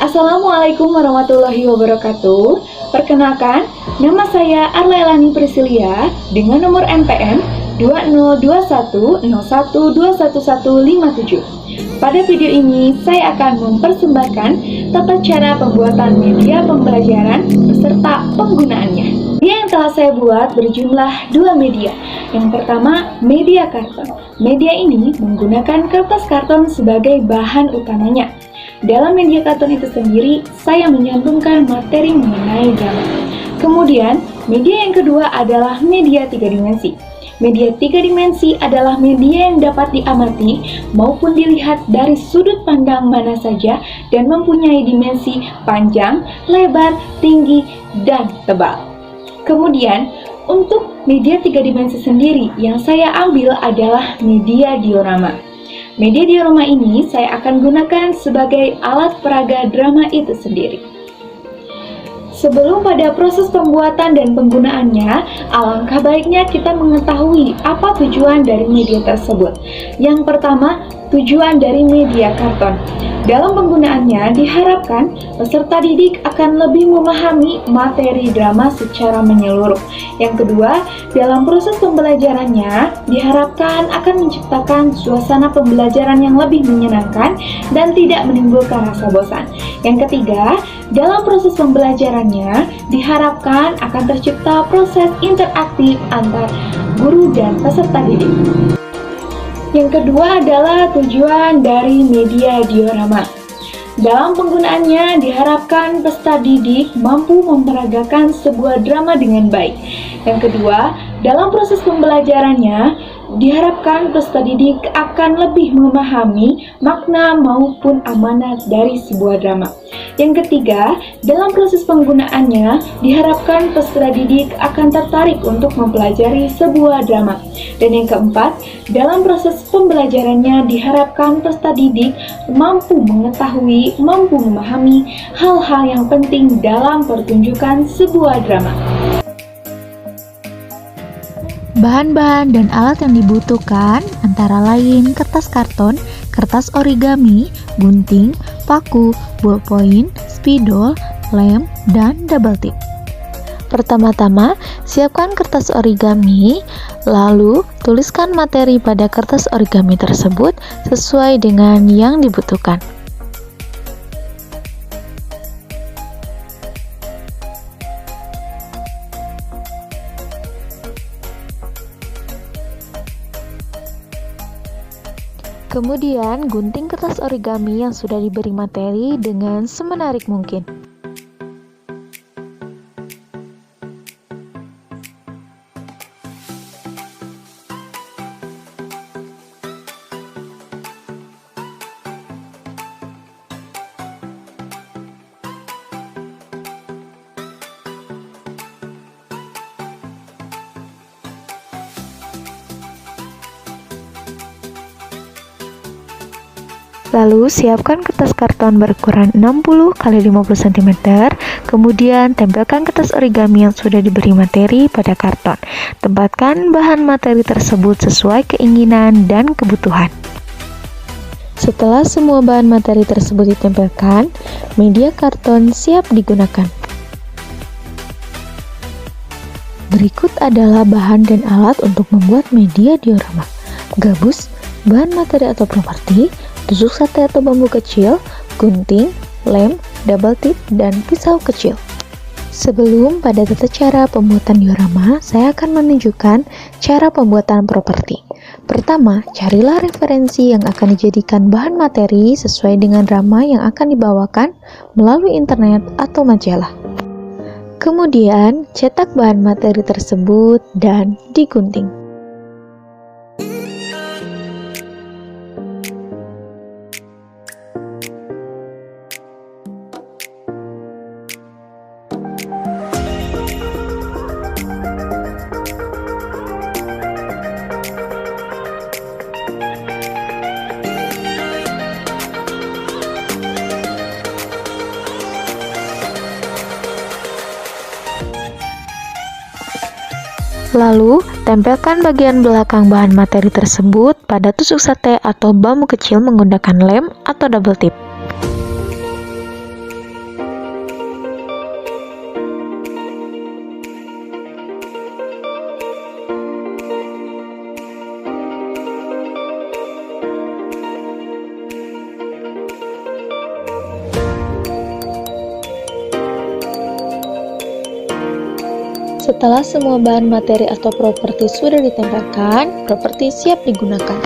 Assalamualaikum warahmatullahi wabarakatuh. Perkenalkan, nama saya Arla Elani Priscilia dengan nomor NPM 202101211157. Pada video ini, saya akan mempersembahkan tata cara pembuatan media pembelajaran beserta penggunaannya. Media yang telah saya buat berjumlah 2 media. Yang pertama, media karton. Media ini menggunakan kertas karton sebagai bahan utamanya. Dalam media karton itu sendiri, saya menyantumkan materi mengenai drama. Kemudian, media yang kedua adalah media 3 dimensi. Media 3 dimensi adalah media yang dapat diamati maupun dilihat dari sudut pandang mana saja dan mempunyai dimensi panjang, lebar, tinggi, dan tebal. Kemudian, untuk media 3 dimensi sendiri yang saya ambil adalah media diorama. Media diorama ini saya akan gunakan sebagai alat peraga drama itu sendiri. Sebelum pada proses pembuatan dan penggunaannya, alangkah baiknya kita mengetahui apa tujuan dari media tersebut. Yang pertama, tujuan dari media karton. Dalam penggunaannya, diharapkan peserta didik akan lebih memahami materi drama secara menyeluruh. Yang kedua, dalam proses pembelajarannya, diharapkan akan menciptakan suasana pembelajaran yang lebih menyenangkan dan tidak menimbulkan rasa bosan. Yang ketiga, dalam proses pembelajarannya, diharapkan akan tercipta proses interaktif antar guru dan peserta didik. Yang kedua adalah tujuan dari media diorama. Dalam penggunaannya, diharapkan peserta didik mampu memperagakan sebuah drama dengan baik. Yang kedua, dalam proses pembelajarannya, diharapkan peserta didik akan lebih memahami makna maupun amanat dari sebuah drama. Yang ketiga, dalam proses penggunaannya, diharapkan peserta didik akan tertarik untuk mempelajari sebuah drama. Dan yang keempat, dalam proses pembelajarannya, diharapkan peserta didik mampu mengetahui, mampu memahami hal-hal yang penting dalam pertunjukan sebuah drama. Bahan-bahan dan alat yang dibutuhkan antara lain kertas karton, kertas origami, gunting, paku, ballpoint, spidol, lem, dan double tip. Pertama-tama, siapkan kertas origami, lalu tuliskan materi pada kertas origami tersebut sesuai dengan yang dibutuhkan. Kemudian, gunting kertas origami yang sudah diberi materi dengan semenarik mungkin. Lalu siapkan kertas karton berukuran 60 x 50 cm, kemudian tempelkan kertas origami yang sudah diberi materi pada karton. Tempatkan bahan materi tersebut sesuai keinginan dan kebutuhan. Setelah semua bahan materi tersebut ditempelkan, media karton siap digunakan. Berikut adalah bahan dan alat untuk membuat media diorama. Gabus, bahan materi atau properti, tusuk sate atau bambu kecil, gunting, lem, double tip, dan pisau kecil. Sebelum pada tata cara pembuatan diorama, saya akan menunjukkan cara pembuatan properti. Pertama, carilah referensi yang akan dijadikan bahan materi sesuai dengan drama yang akan dibawakan melalui internet atau majalah. Kemudian, cetak bahan materi tersebut dan digunting. Lalu, tempelkan bagian belakang bahan materi tersebut pada tusuk sate atau bambu kecil menggunakan lem atau double tip. Setelah semua bahan materi atau properti sudah ditempelkan, properti siap digunakan.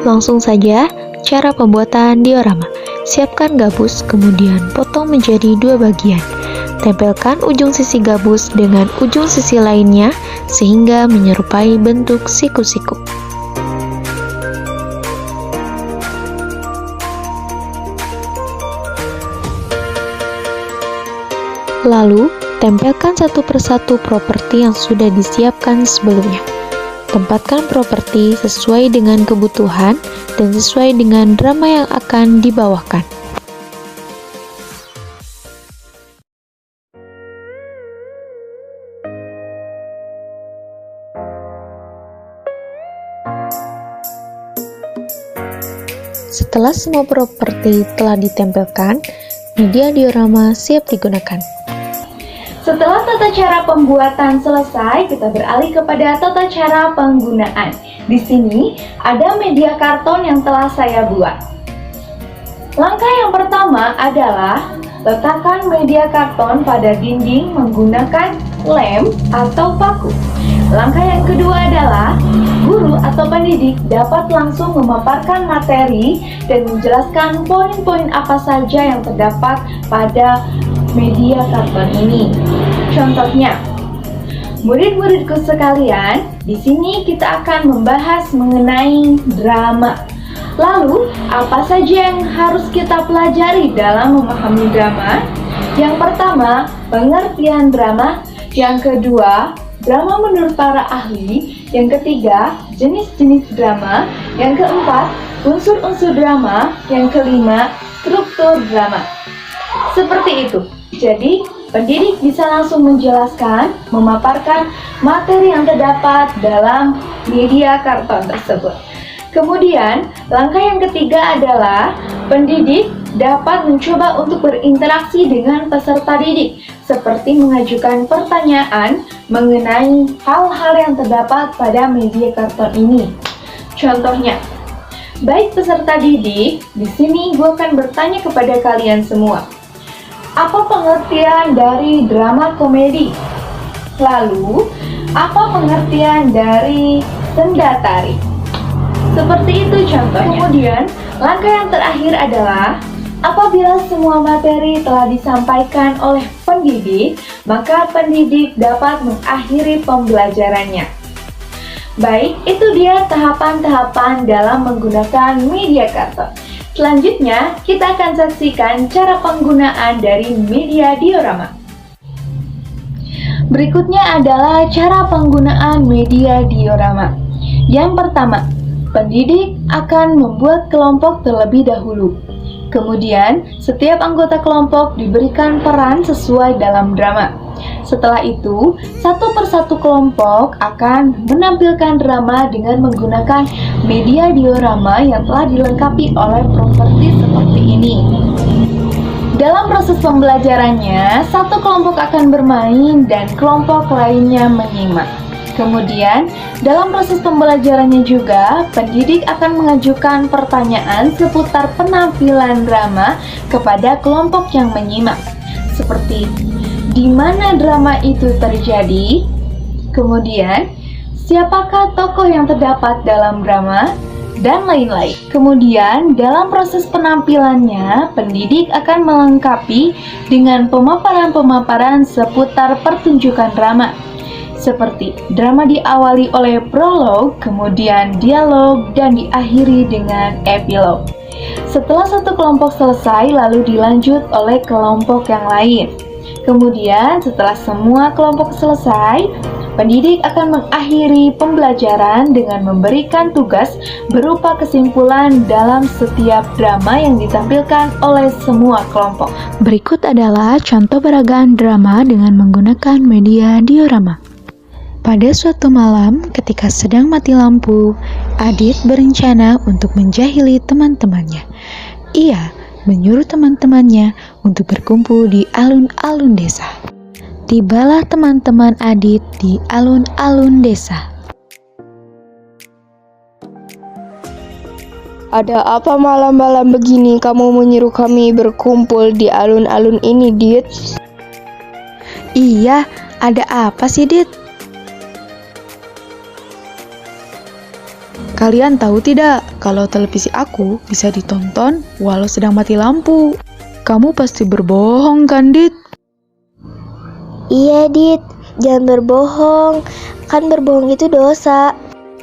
Langsung saja, cara pembuatan diorama. Siapkan gabus, kemudian potong menjadi 2 bagian. Tempelkan ujung sisi gabus dengan ujung sisi lainnya sehingga menyerupai bentuk siku-siku. Lalu, tempelkan satu persatu properti yang sudah disiapkan sebelumnya. Tempatkan properti sesuai dengan kebutuhan dan sesuai dengan drama yang akan dibawakan. Setelah semua properti telah ditempelkan, media diorama siap digunakan. Setelah tata cara pembuatan selesai, kita beralih kepada tata cara penggunaan. Di sini ada media karton yang telah saya buat. Langkah yang pertama adalah letakkan media karton pada dinding menggunakan lem atau paku. Langkah yang kedua adalah guru atau pendidik dapat langsung memaparkan materi dan menjelaskan poin-poin apa saja yang terdapat pada media karton ini. Contohnya, murid-muridku sekalian, di sini kita akan membahas mengenai drama. Lalu, apa saja yang harus kita pelajari dalam memahami drama? Yang pertama, pengertian drama. Yang kedua, drama menurut para ahli. Yang ketiga, jenis-jenis drama. Yang keempat, unsur-unsur drama. Yang kelima, struktur drama. Seperti itu. Jadi, pendidik bisa langsung menjelaskan, memaparkan materi yang terdapat dalam media karton tersebut. Kemudian, langkah yang ketiga adalah pendidik dapat mencoba untuk berinteraksi dengan peserta didik, seperti mengajukan pertanyaan mengenai hal-hal yang terdapat pada media karton ini. Contohnya, baik peserta didik, di sini gue akan bertanya kepada kalian semua. Apa pengertian dari drama komedi? Lalu, apa pengertian dari senda tari? Seperti itu contohnya. Kemudian, langkah yang terakhir adalah apabila semua materi telah disampaikan oleh pendidik, maka pendidik dapat mengakhiri pembelajarannya. Baik, itu dia tahapan-tahapan dalam menggunakan media karton. Selanjutnya, kita akan saksikan cara penggunaan dari media diorama. Berikutnya adalah cara penggunaan media diorama. Yang pertama, pendidik akan membuat kelompok terlebih dahulu. Kemudian, setiap anggota kelompok diberikan peran sesuai dalam drama. Setelah itu, satu persatu kelompok akan menampilkan drama dengan menggunakan media diorama yang telah dilengkapi oleh properti seperti ini. Dalam proses pembelajarannya, satu kelompok akan bermain dan kelompok lainnya menyimak. Kemudian, dalam proses pembelajarannya juga, pendidik akan mengajukan pertanyaan seputar penampilan drama kepada kelompok yang menyimak. Seperti, di mana drama itu terjadi? Kemudian, siapakah tokoh yang terdapat dalam drama? Dan lain-lain. Kemudian, dalam proses penampilannya, pendidik akan melengkapi dengan pemaparan-pemaparan seputar pertunjukan drama. Seperti drama diawali oleh prolog, kemudian dialog, dan diakhiri dengan epilog. Setelah satu kelompok selesai, lalu dilanjut oleh kelompok yang lain. Kemudian, setelah semua kelompok selesai, pendidik akan mengakhiri pembelajaran dengan memberikan tugas berupa kesimpulan dalam setiap drama yang ditampilkan oleh semua kelompok. Berikut adalah contoh peragaan drama dengan menggunakan media diorama. Pada suatu malam, ketika sedang mati lampu, Adit berencana untuk menjahili teman-temannya. Ia menyuruh teman-temannya untuk berkumpul di alun-alun desa. Tibalah teman-teman Adit di alun-alun desa. Ada apa malam-malam begini kamu menyuruh kami berkumpul di alun-alun ini, Dit? Iya, ada apa sih, Dit? Kalian tahu tidak, kalau televisi aku bisa ditonton walau sedang mati lampu. Kamu pasti berbohong kan, Dit? Iya, Dit. Jangan berbohong. Kan berbohong itu dosa.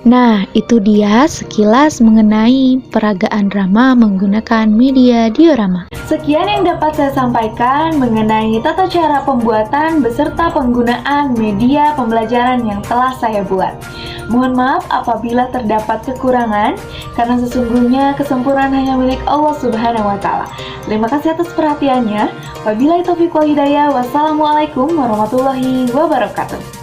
Nah, itu dia sekilas mengenai peragaan drama menggunakan media diorama. Sekian yang dapat saya sampaikan mengenai tata cara pembuatan beserta penggunaan media pembelajaran yang telah saya buat. Mohon maaf apabila terdapat kekurangan, karena sesungguhnya kesempurnaan hanya milik Allah Subhanahu wa Ta'ala. Terima kasih atas perhatiannya. Wabillahi taufiq wal hidayah. Wassalamualaikum warahmatullahi wabarakatuh.